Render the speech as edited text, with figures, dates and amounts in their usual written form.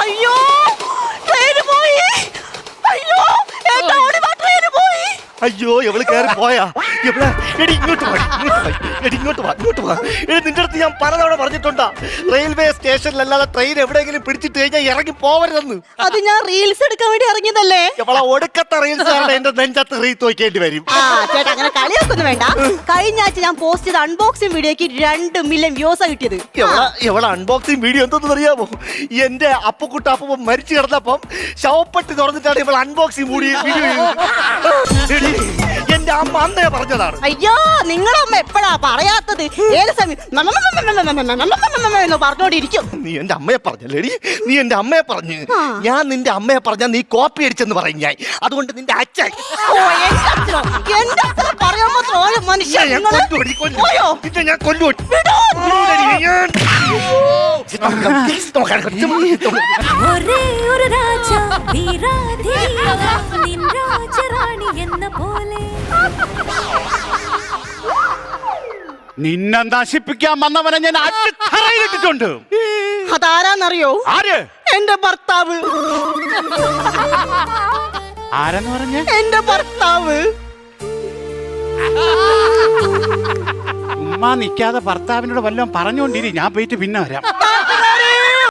അയ്യോ ട്രെയിന് പോയി. അയ്യോ എന്റെ ഓടിവാ ട്രെയിന് പോയി. അയ്യോ എവള് കയറി പോയാ? എവിടെ? എടി ഇങ്ങോട്ട് വാ, ഇങ്ങോട്ട് വാ. എടി നിന്റെ അടുത്ത് ഞാൻ പലതവണ പറഞ്ഞിട്ടുണ്ടാ, റെയിൽവേ സ്റ്റേഷനിലല്ലാതെ ട്രെയിൻ എവിടെയെങ്കിലും പിടിച്ചിട്ട് കഴിഞ്ഞാൽ ഇറങ്ങി പോവരുതെന്ന്. അത് ഞാൻ റീൽസ് എടുക്കാൻ വേണ്ടി ഇറങ്ങിയതല്ലേ. എവളെ ഒടുക്കത്തെ റീൽസ് എന്റെ നെഞ്ചത്ത് റീത്ത് വയ്ക്കേണ്ടി വരും. ആ ചേട്ടാ അങ്ങനെ കളിയാക്കൊന്നും വേണ്ട. കഴിഞ്ഞ ആഴ്ച ഞാൻ പോസ്റ്റ് ചെയ്ത അൺബോക്സിംഗ് വീഡിയോക്ക് 2 മില്യൺ വ്യൂസാ കിട്ടിയത്. എവളെ അൺബോക്സിംഗ് വീഡിയോ എന്തെന്ന് അറിയാമോ? എന്റെ അപ്പക്കുട്ട അപ്പം മരിച്ചു കിടന്നപ്പം ശവപ്പെട്ടി തുറന്നിട്ടാണ് ഇവൾ അൺബോക്സിംഗ് വീഡിയോ ചെയ്തത്. എന്റെ അമ്മ അന്നേ പറഞ്ഞതാണ്. അയ്യോ നിങ്ങളമ്മ എപ്പോഴാ പറയാത്തത്? ഏത് സമയം എന്ന് പറഞ്ഞോണ്ടിരിക്കും. നീ എന്റെ അമ്മയെ പറഞ്ഞല്ലേടി, നീ എന്റെ അമ്മയെ പറഞ്ഞു. ഞാൻ നിന്റെ അമ്മയെ പറഞ്ഞാ നീ കോപ്പി അടിച്ചെന്ന് പറയും ഞാൻ. അതുകൊണ്ട് നിന്റെ അച്ഛൻ പറയാൻ മാത്രം ഒരു മനുഷ്യൻ ഞാൻ കൊല്ലുപോയി. ഒരേ ഒരു രാജ നിൻ രാജറാണി എന്ന പോലെ. നിന്നെ നശിപ്പിക്കാൻ വന്നവനെ ഞാൻ അടിച്ചിട്ടുണ്ട്. അതാരാന്നറിയോ? ആര്? എന്റെ ഭർത്താവ്. ആരെന്ന് പറഞ്ഞ? എന്റെ ഭർത്താവ്. ഉമ്മ നിക്കാതെ ഭർത്താവിനോട് വല്ലതും പറഞ്ഞോണ്ടിരി, ഞാൻ പോയിട്ട് പിന്നെ വരാം.